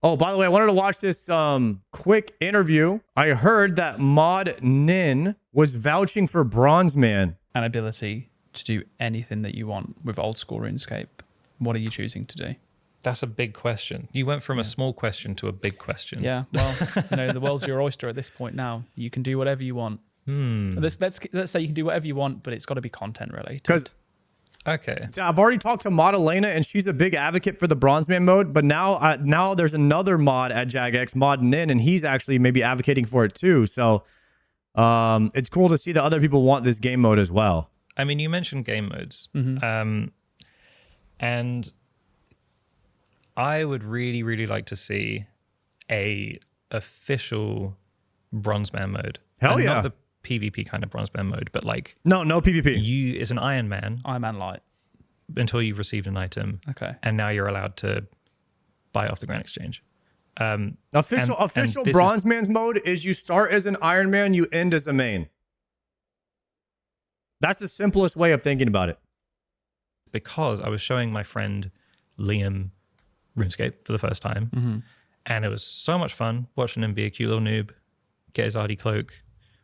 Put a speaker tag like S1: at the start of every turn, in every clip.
S1: Oh, by the way, I wanted to watch this quick interview. I heard that Mod Nin was vouching for Bronzeman.
S2: An ability to do anything that you want with old school RuneScape. What are you choosing to do?
S3: That's a big question. You went from a small question to a big question.
S2: Yeah, well, the world's your oyster at this point now. You can do whatever you want. Let's say you can do whatever you want, but it's got to be content related.
S3: Okay.
S1: So I've already talked to Mod Elena, and she's a big advocate for the Bronzeman mode. But now there's another mod at Jagex, Mod Nin, and he's actually maybe advocating for it too. So it's cool to see that other people want this game mode as well.
S3: I mean, you mentioned game modes, and I would really, really like to see a official Bronzeman mode.
S1: Hell
S3: and
S1: yeah!
S3: Not the PvP kind of Bronzeman mode, but like
S1: no PvP.
S3: It's an Iron Man
S2: Light
S3: until you've received an item.
S2: Okay,
S3: and now you're allowed to buy off the Grand Exchange.
S1: Official Bronzeman's mode is you start as an Iron Man, you end as a main. That's the simplest way of thinking about it.
S3: Because I was showing my friend Liam RuneScape for the first time, and it was so much fun watching him be a cute little noob, get his RD cloak,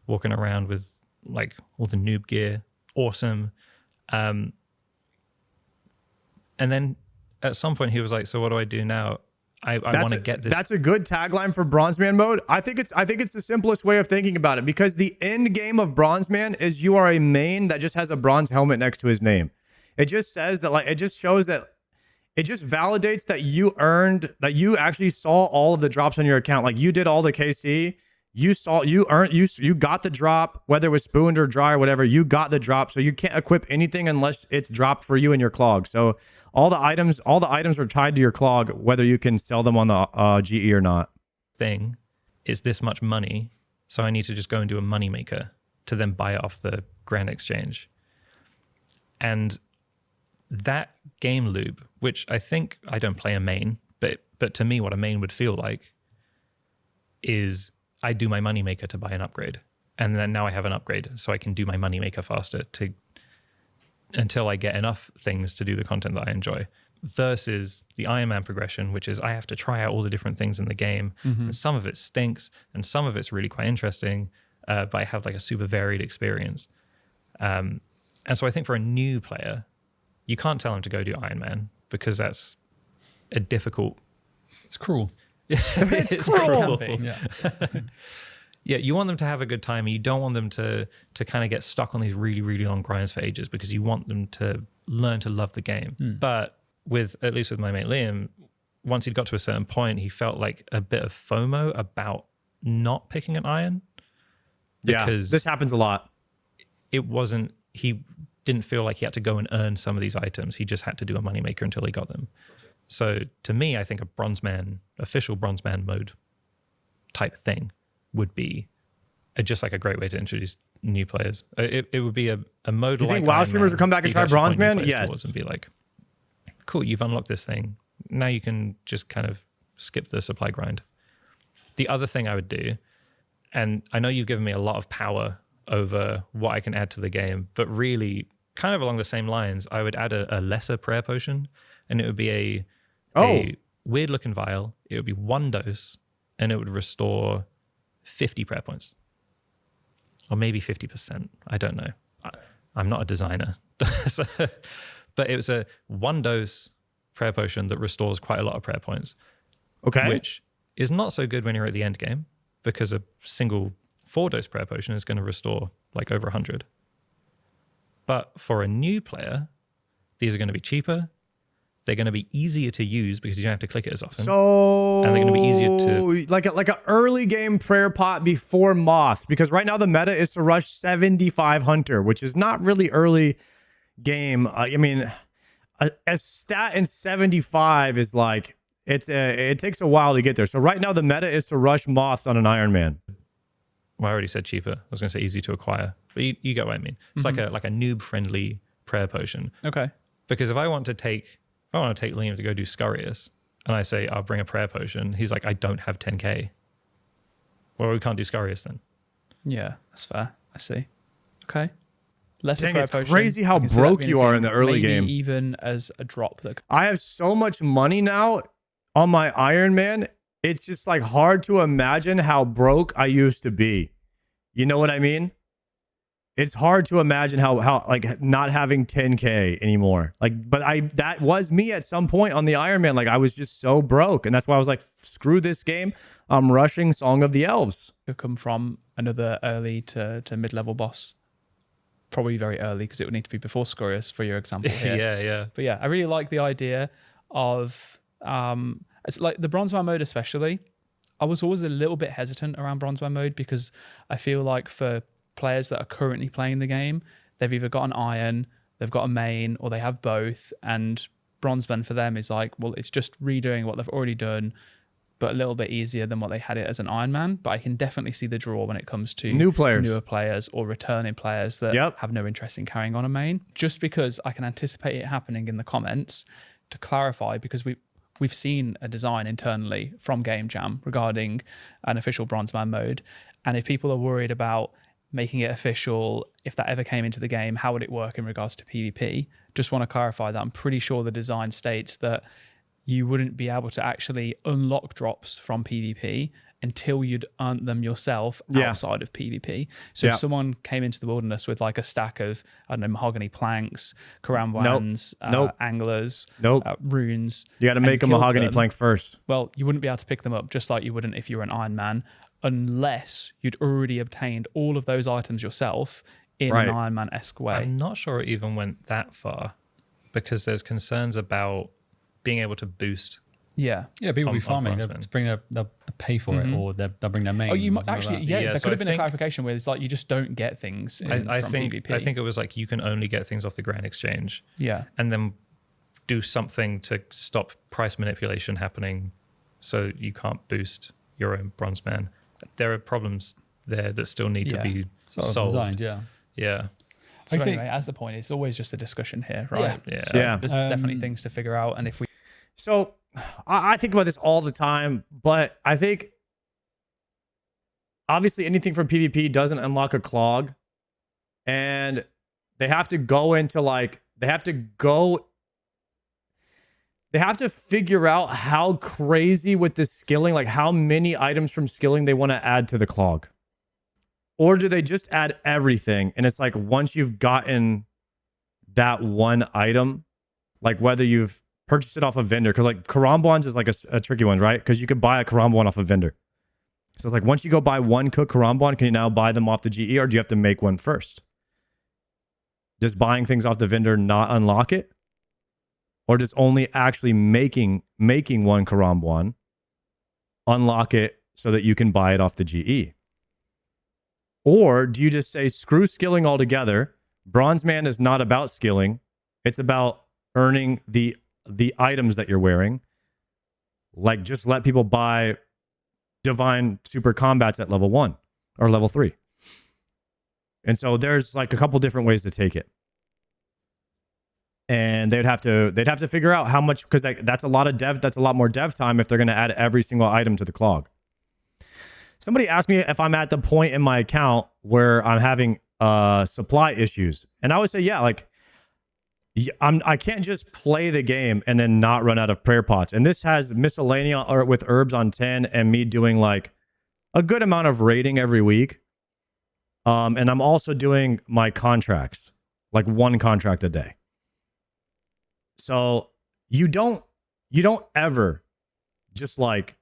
S3: walking around with like all the noob gear, awesome. And then at some point he was like, "So what do I do now? I want to get this."
S1: That's a good tagline for Bronzeman mode. I think it's the simplest way of thinking about it, because the end game of Bronzeman is you are a main that just has a bronze helmet next to his name. It just says that, like, it just shows that, it just validates that you actually saw all of the drops on your account. Like, you did all the KC, you got the drop, whether it was spooned or dry or whatever, you got the drop. So you can't equip anything unless it's dropped for you in your clog. So all the items are tied to your clog, whether you can sell them on the GE or not.
S3: Thing is this much money, so I need to just go and do a moneymaker to then buy it off the Grand Exchange. And that game loop, which I think, I don't play a main, but to me what a main would feel like is I do my moneymaker to buy an upgrade, and then now I have an upgrade so I can do my moneymaker faster until I get enough things to do the content that I enjoy, versus the Iron Man progression, which is I have to try out all the different things in the game. And some of it stinks and some of it's really quite interesting, but I have like a super varied experience. And so I think for a new player, you can't tell them to go do Iron Man, because that's a difficult...
S2: It's cruel.
S3: It's cruel.
S2: Yeah.
S3: Yeah, you want them to have a good time, and you don't want them to kind of get stuck on these really, really long grinds for ages, because you want them to learn to love the game. But at least with my mate Liam, once he'd got to a certain point, he felt like a bit of FOMO about not picking an iron. Because
S1: this happens a lot.
S3: He didn't feel like he had to go and earn some of these items. He just had to do a moneymaker until he got them. So to me, I think a official Bronzeman mode type thing would be just like a great way to introduce new players. It would be a mode like...
S1: You think WoW streamers would come back and try Bronzeman? Yes.
S3: And be like, cool, you've unlocked this thing. Now you can just kind of skip the supply grind. The other thing I would do, and I know you've given me a lot of power over what I can add to the game, but really kind of along the same lines, I would add a lesser prayer potion, and it would be a weird looking vial. It would be 1 dose, and it would restore 50 prayer points, or maybe 50%. I don't know. I'm not a designer. But it was a 1 dose prayer potion that restores quite a lot of prayer points.
S1: Okay.
S3: Which is not so good when you're at the end game, because a single 4 dose prayer potion is going to restore like over 100. But for a new player, these are going to be cheaper. They're going to be easier to use because you don't have to click it as often.
S1: So,
S3: and they're going to be easier to...
S1: Like an early game prayer pot before moths, because right now the meta is to rush 75 hunter, which is not really early game. I mean, a stat in 75 is like, it takes a while to get there. So right now the meta is to rush moths on an Iron Man.
S3: Well, I already said cheaper. I was going to say easy to acquire, but you get what I mean. It's like a noob friendly prayer potion.
S2: Okay.
S3: Because if I want to take Liam to go do Scurrius, and I say I'll bring a prayer potion, he's like, I don't have 10k. Well, we can't do Scurrius then.
S2: Yeah, that's fair. I see. Okay.
S1: Dang, it's crazy how broke you are in the early game.
S2: Even as a drop that...
S1: I have so much money now on my Iron Man. it's just like hard to imagine how broke I used to be. You know what I mean? It's hard to imagine how like not having 10K anymore. Like, but that was me at some point on the Iron Man. Like I was just so broke. And that's why I was like, screw this game. I'm rushing Song of the Elves.
S2: Could come from another early to mid-level boss. Probably very early because it would need to be before Scorius for your example here.
S3: Yeah.
S2: But yeah, I really like the idea of it's like the Bronzeman mode especially. I was always a little bit hesitant around Bronzeman mode because I feel like for players that are currently playing the game, they've either got an Iron, they've got a main, or they have both. And Bronzeman for them is like, well, it's just redoing what they've already done, but a little bit easier than what they had it as an Iron Man. But I can definitely see the draw when it comes to newer players or returning players that have no interest in carrying on a main. Just because I can anticipate it happening in the comments, to clarify, because we've seen a design internally from Game Jam regarding an official Bronzeman mode. And if people are worried about making it official, if that ever came into the game, how would it work in regards to PvP? Just want to clarify that I'm pretty sure the design states that you wouldn't be able to actually unlock drops from PvP until you'd earned them yourself outside of PvP. So if someone came into the wilderness with like a stack of, I don't know, mahogany planks, karambwans, anglers, runes.
S1: You got to make a mahogany plank first.
S2: Well, you wouldn't be able to pick them up just like you wouldn't if you were an Iron Man, unless you'd already obtained all of those items yourself in an Iron Man-esque way.
S3: I'm not sure it even went that far because there's concerns about being able to boost.
S4: Yeah, people will be farming. They'll pay for it, or they'll bring their main.
S2: Oh, you might actually, there could have been a clarification where it's like you just don't get things from PvP.
S3: I think it was like you can only get things off the Grand Exchange.
S2: Yeah.
S3: And then do something to stop price manipulation happening so you can't boost your own Bronzeman. There are problems there that still need to be solved.
S4: Designed,
S3: yeah.
S2: So anyway, as the point, it's always just a discussion here, right?
S3: Yeah.
S2: There's definitely things to figure out, and if we
S1: I think about this all the time, but I think obviously anything from PvP doesn't unlock a clog, and they have to go into they have to figure out how crazy with the skilling, like how many items from skilling they want to add to the clog. Or do they just add everything? And it's like once you've gotten that one item, like whether you've purchased it off a vendor, because like karambwans is like a tricky one, right? Because you could buy a karambwan off a vendor. So it's like once you go buy one cooked karambwan, can you now buy them off the GE, or do you have to make one first? Does buying things off the vendor not unlock it? Or does only actually making one karambwan unlock it so that you can buy it off the GE? Or do you just say, screw skilling altogether? Bronzeman is not about skilling. It's about earning the items that you're wearing. Like, just let people buy divine super combats at level 1 or level 3. And so there's like a couple different ways to take it. And they'd have to figure out how much, because that's a lot more dev time if they're going to add every single item to the clog. Somebody asked me if I'm at the point in my account where I'm having supply issues, and I would say I can't just play the game and then not run out of prayer pots. And this has miscellaneous or with herbs on 10 and me doing like a good amount of raiding every week. And I'm also doing my contracts, like one contract a day. So you don't ever just like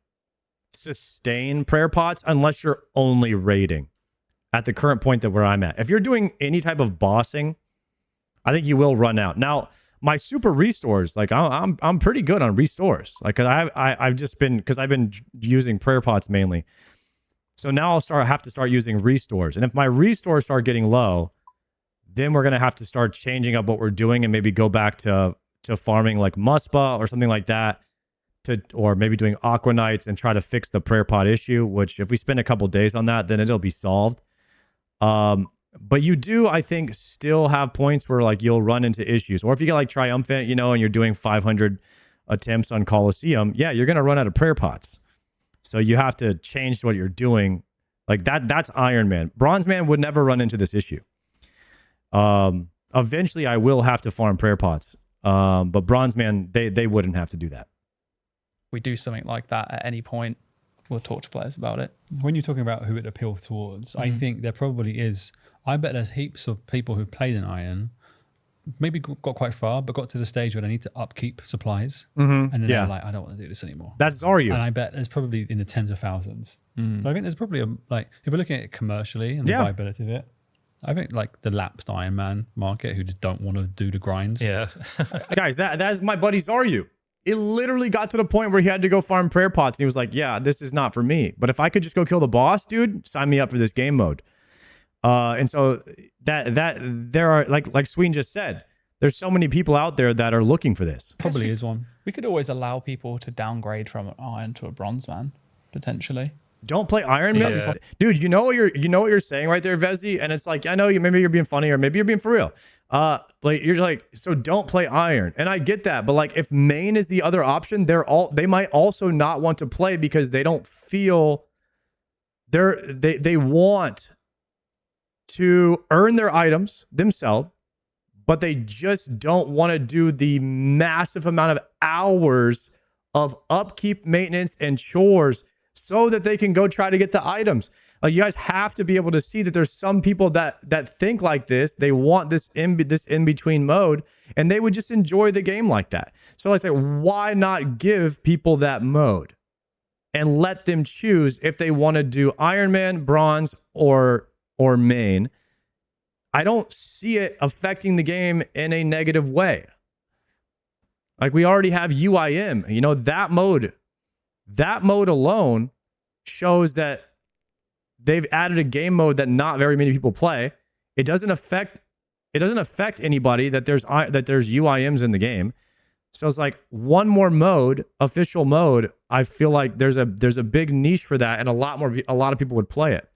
S1: sustain prayer pots unless you're only raiding at the current point that where I'm at. If you're doing any type of bossing, I think you will run out. Now, my super restores, like I'm pretty good on restores. Like I've just been, because I've been using prayer pots mainly. So now have to start using restores. And if my restores start getting low, then we're gonna have to start changing up what we're doing and maybe go back to farming like Muspa or something like that, or maybe doing Aqua Knights and try to fix the prayer pot issue, which if we spend a couple days on that, then it'll be solved. But you do, I think, still have points where like you'll run into issues. Or if you get like Triumphant, and you're doing 500 attempts on Colosseum, you're going to run out of prayer pots. So you have to change what you're doing. Like that's Iron Man. Bronzeman would never run into this issue. Eventually I will have to farm prayer pots. But Bronzeman, they wouldn't have to do that.
S2: We do something like that at any point, We'll talk to players about it.
S4: When you're talking about who it appeals towards, I think there probably is. I bet there's heaps of people who played in Iron, maybe got quite far, but got to the stage where they need to upkeep supplies, and then they're like, I don't want to do this anymore.
S1: That's Zaryu.
S4: And I bet there's probably in the tens of thousands. So I think there's probably if we're looking at it commercially and the viability of it, I think like the lapsed Iron Man market who just don't want to do the grinds.
S3: Yeah.
S1: Guys, that is my buddy Zaryu. It literally got to the point where he had to go farm prayer pots, and he was like, yeah, this is not for me. But if I could just go kill the boss, dude, sign me up for this game mode. And so that there are, like Sween just said, there's so many people out there that are looking for this.
S4: Probably is one.
S2: We could always allow people to downgrade from an Iron to a Bronzeman, potentially.
S1: Don't play Iron Man,
S3: Yeah.
S1: dude. You know what you're saying right there, Vezi, and it's like, I know maybe you're being funny or maybe you're being for real. Like you're like, so don't play Iron, and I get that, but like if main is the other option, they might also not want to play because they don't feel they want to earn their items themselves, but they just don't want to do the massive amount of hours of upkeep, maintenance, and chores so that they can go try to get the items. Like, you guys have to be able to see that there's some people that think like this. They want this in between mode, and they would just enjoy the game like that. So I say, why not give people that mode and let them choose if they want to do Iron Man, Bronze, or main? I don't see it affecting the game in a negative way. Like, we already have UIM. You know, that mode alone shows that they've added a game mode that not very many people play. It doesn't affect anybody that there's UIMs in the game. So it's like one more mode, official mode. I feel like there's a big niche for that, and a lot of people would play it.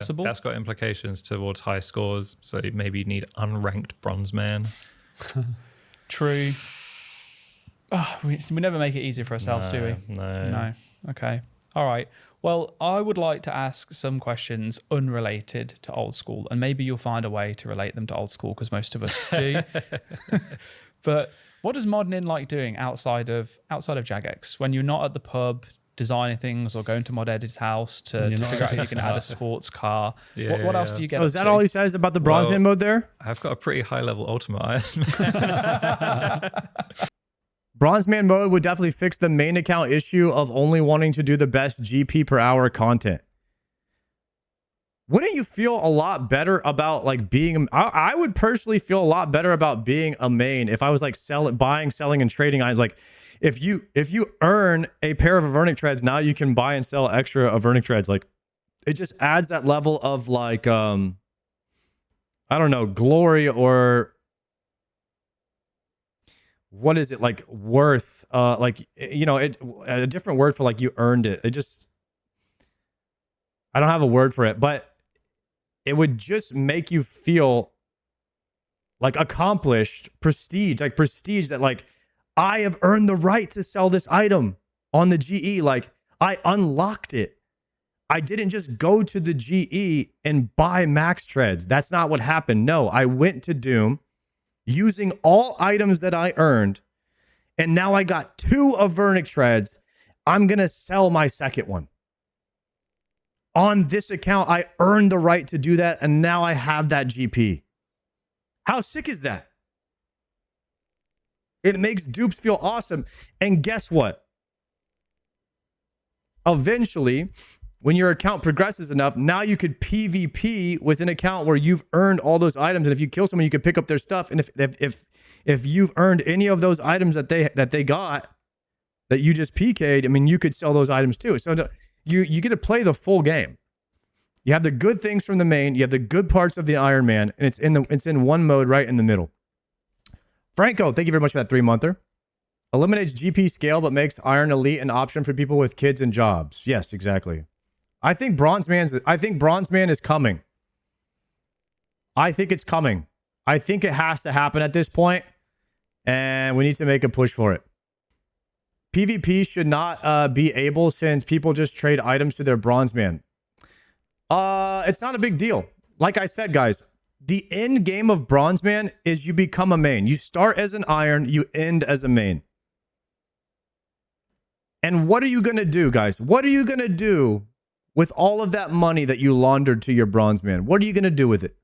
S3: That's got implications towards high scores. So maybe you need unranked Bronzeman.
S2: True. Oh, we never make it easier for ourselves, do we? No. Okay. All right. Well, I would like to ask some questions unrelated to old school, and maybe you'll find a way to relate them to old school because most of us do. But what does Modern In like doing outside of Jagex when you're not at the pub designing things or going to Mod Edit's house to figure out if you can add a sports car? What else do you get?
S1: So is that all he says about the Bronzeman mode there?
S3: I've got a pretty high level Ultimate Iron.
S1: Bronzeman mode would definitely fix the main account issue of only wanting to do the best GP per hour content. Wouldn't you feel a lot better about like being? I would personally feel a lot better about being a main if I was like buying, selling, and trading. I like if you earn a pair of Avernic treads, now you can buy and sell extra Avernic treads. Like, it just adds that level of like I don't know, glory, or what is it, like worth, like, you know, a different word for like you earned it. I don't have a word for it, but it would just make you feel like accomplished, prestige that like, I have earned the right to sell this item on the GE. Like, I unlocked it. I didn't just go to the GE and buy max treads. That's not what happened. No, I went to Doom using all items that I earned, and now I got 2 Avernic treads. I'm going to sell my second one. On this account, I earned the right to do that, and now I have that GP. How sick is that? It makes dupes feel awesome. And guess what? Eventually, when your account progresses enough, now you could PvP with an account where you've earned all those items, and if you kill someone, you could pick up their stuff. And if you've earned any of those items that they got that you just PK'd, I mean, you could sell those items too. So you get to play the full game. You have the good things from the main, you have the good parts of the Iron Man, and it's in one mode right in the middle. Franco, thank you very much for that 3-monther. Eliminates GP scale but makes Iron Elite an option for people with kids and jobs. Yes, exactly. I think Bronzeman is coming. I think it's coming. I think it has to happen at this point, and we need to make a push for it. PvP should not be able, since people just trade items to their Bronzeman. It's not a big deal. Like I said, guys, the end game of Bronzeman is you become a main. You start as an Iron, you end as a main. And what are you going to do, guys? What are you going to do with all of that money that you laundered to your Bronzeman? What are you going to do with it?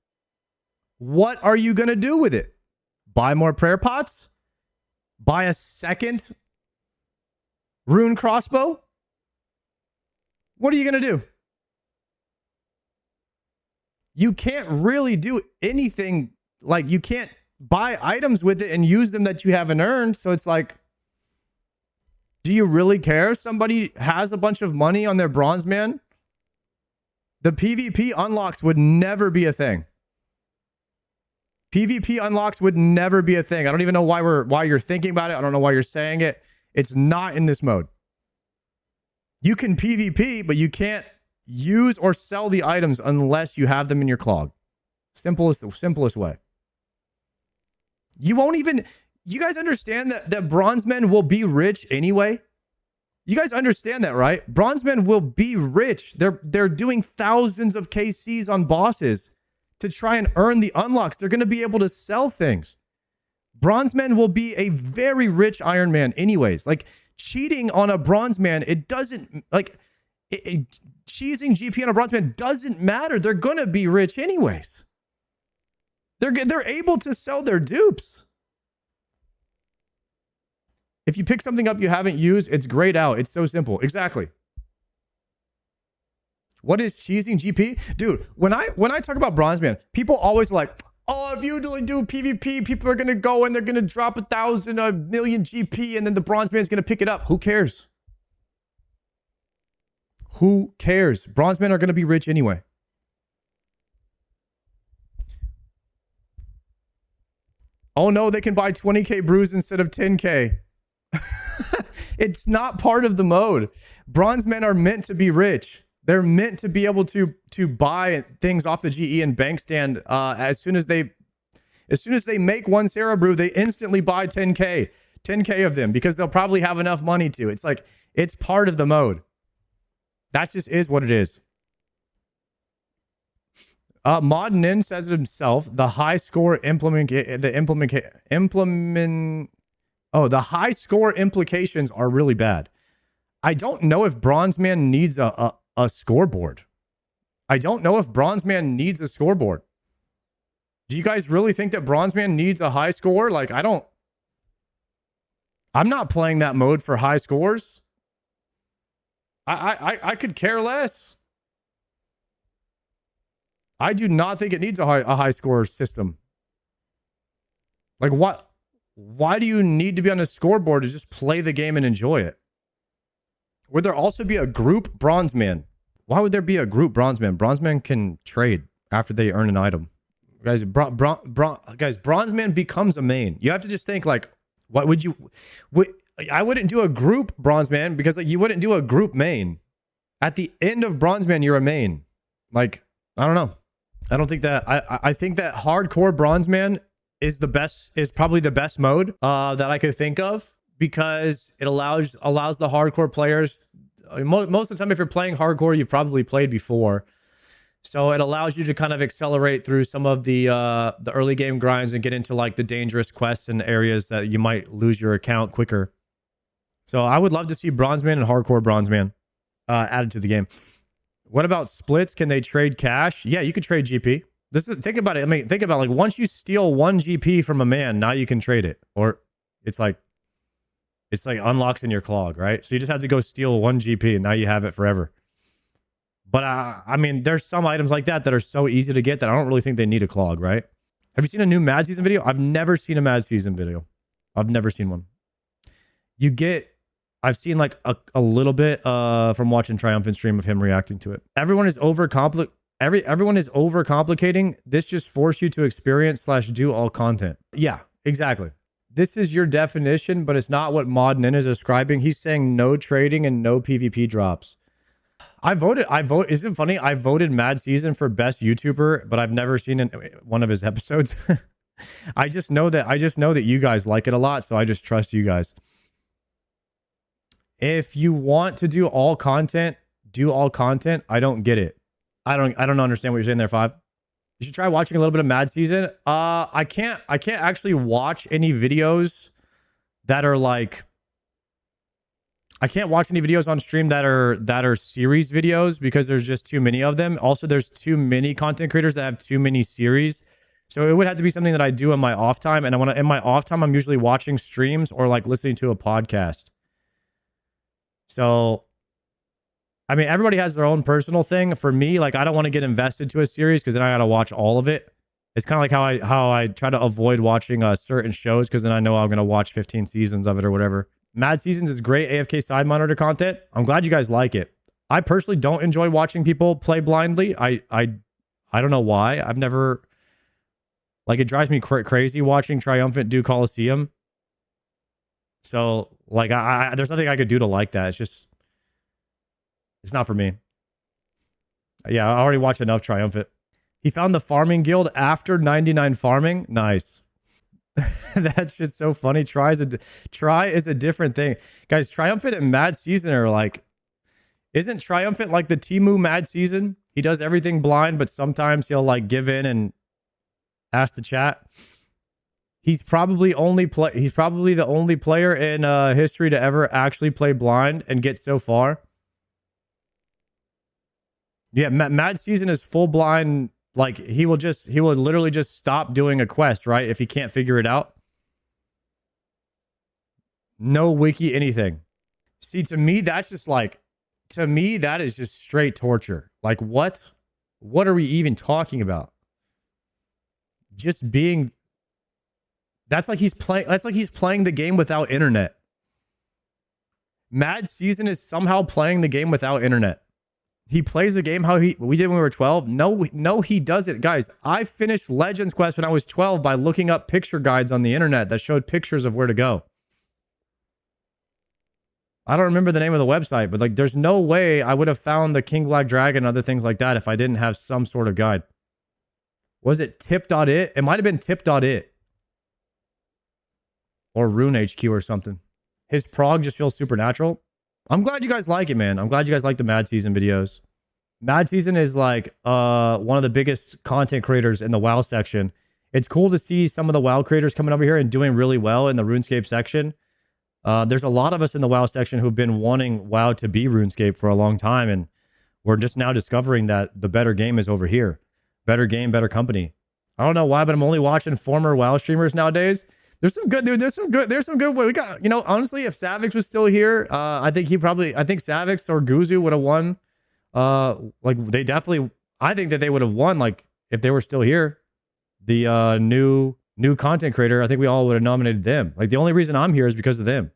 S1: What are you going to do with it? Buy more prayer pots? Buy a second rune crossbow? What are you going to do? You can't really do anything. Like, you can't buy items with it and use them that you haven't earned. So it's like, do you really care if somebody has a bunch of money on their Bronzeman? The PvP unlocks would never be a thing. PvP unlocks would never be a thing. I don't even know why you're thinking about it. I don't know why you're saying it. It's not in this mode. You can PvP, but you can't use or sell the items unless you have them in your clog. Simplest way. You won't even... You guys understand that Bronzemen will be rich anyway? You guys understand that, right? Bronzemen will be rich. They're doing thousands of KCs on bosses to try and earn the unlocks. They're going to be able to sell things. Bronzemen will be a very rich Iron Man anyways. Like, cheating on a Bronzeman, it doesn't... Like, cheesing GP on a Bronzeman doesn't matter. They're going to be rich anyways. They're able to sell their dupes. If you pick something up you haven't used, it's grayed out. It's so simple. Exactly. What is cheesing GP? Dude, when I talk about Bronzeman, people always like, oh, if you do PvP, people are going to go and they're going to drop 1,000, 1,000,000 GP, and then the Bronzeman's going to pick it up. Who cares? Who cares? Bronzemen are going to be rich anyway. Oh no, they can buy 20k brews instead of 10k. It's not part of the mode. Bronzemen are meant to be rich. They're meant to be able to buy things off the GE and bank stand. As soon as they make one Sarah brew, they instantly buy 10k of them because they'll probably have enough money to. It's like, it's part of the mode. That just is what it is. Modden says it himself. The high score the high score implications are really bad. I don't know if Bronzeman needs a scoreboard. I don't know if Bronzeman needs a scoreboard. Do you guys really think that Bronzeman needs a high score? Like, I'm not playing that mode for high scores. I could care less. I do not think it needs a high score system. Like, what? Why do you need to be on a scoreboard to just play the game and enjoy it? Would there also be a group Bronzeman? Why would there be a group Bronzeman? Bronzeman can trade after they earn an item. Guys, Bronzeman becomes a main. You have to just think, like, what would you... I wouldn't do a group Bronzeman because, like, you wouldn't do a group main. At the end of Bronzeman, you're a main. Like, I don't know. I don't think that... I think that hardcore Bronzeman is probably the best mode that I could think of, because it allows the hardcore players... Most of the time, if you're playing hardcore, you've probably played before. So it allows you to kind of accelerate through some of the early game grinds and get into, like, the dangerous quests and areas that you might lose your account quicker. So I would love to see Bronzeman and hardcore Bronzeman added to the game. What about splits? Can they trade cash? Yeah, you could trade GP. Think about it. I mean, think about, like, once you steal 1 GP from a man, now you can trade it. Or it's like unlocks in your clog, right? So you just have to go steal 1 GP and now you have it forever. But I mean, there's some items like that are so easy to get that I don't really think they need a clog, right? Have you seen a new Mad Season video? I've never seen a Mad Season video. I've never seen one. I've seen, like, a little bit from watching Triumphant stream of him reacting to it. Everyone is overcomplicating. This just force you to experience / do all content. Yeah, exactly. This is your definition, but it's not what Modden is describing. He's saying no trading and no PvP drops. Isn't it funny? I voted Mad Season for best YouTuber, but I've never seen one of his episodes. I just know that you guys like it a lot, so I just trust you guys. If you want to do all content, do all content. I don't get it. I don't understand what you're saying there, Five. You should try watching a little bit of Mad Season. I can't actually watch any videos that are, like, I can't watch any videos on stream that are series videos because there's just too many of them. Also, there's too many content creators that have too many series. So it would have to be something that I do in my off time. And in my off time, I'm usually watching streams or like listening to a podcast. So, I mean, everybody has their own personal thing. For me, like, I don't want to get invested to a series because then I got to watch all of it. It's kind of like how I try to avoid watching certain shows because then I know I'm going to watch 15 seasons of it or whatever. Mad Seasons is great AFK side monitor content. I'm glad you guys like it. I personally don't enjoy watching people play blindly. I don't know why. I've never... Like, it drives me crazy watching Triumphant do Coliseum. So, like, there's nothing I could do to like that. It's not for me. Yeah, I already watched enough Triumphant. He found the farming guild after 99 farming. Nice. That shit's so funny. Try is a different thing. Guys, Triumphant and Mad Season are like... Isn't Triumphant like the Temu Mad Season? He does everything blind, but sometimes he'll, like, give in and... ask the chat. He's probably the only player in history to ever actually play blind and get so far. Yeah, Mad Season is full blind. Like, he will literally just stop doing a quest, right? If he can't figure it out. No wiki, anything. See, to me, that is just straight torture. Like, what are we even talking about? Just being... That's like he's playing the game without internet. Mad Season is somehow playing the game without internet. He plays the game how we did when we were 12. No, he doesn't. Guys, I finished Legends Quest when I was 12 by looking up picture guides on the internet that showed pictures of where to go. I don't remember the name of the website, but like, there's no way I would have found the King Black Dragon and other things like that if I didn't have some sort of guide. Was it tip.it? It might have been tip.it. Or Rune HQ or something. His prog just feels supernatural. I'm glad you guys like it, man. I'm glad you guys like the Mad Season videos. Mad Season is like one of the biggest content creators in the WoW section. It's cool to see some of the WoW creators coming over here and doing really well in the RuneScape section. There's a lot of us in the WoW section who've been wanting WoW to be RuneScape for a long time, and we're just now discovering that the better game is over here. Better game, better company. I don't know why, but I'm only watching former WoW streamers nowadays. There's some good, dude. There's some good. We got, honestly, if Savix was still here, I think Savix or Guzu would have won. I think that they would have won, like, if they were still here. The new content creator, I think we all would have nominated them. Like, the only reason I'm here is because of them.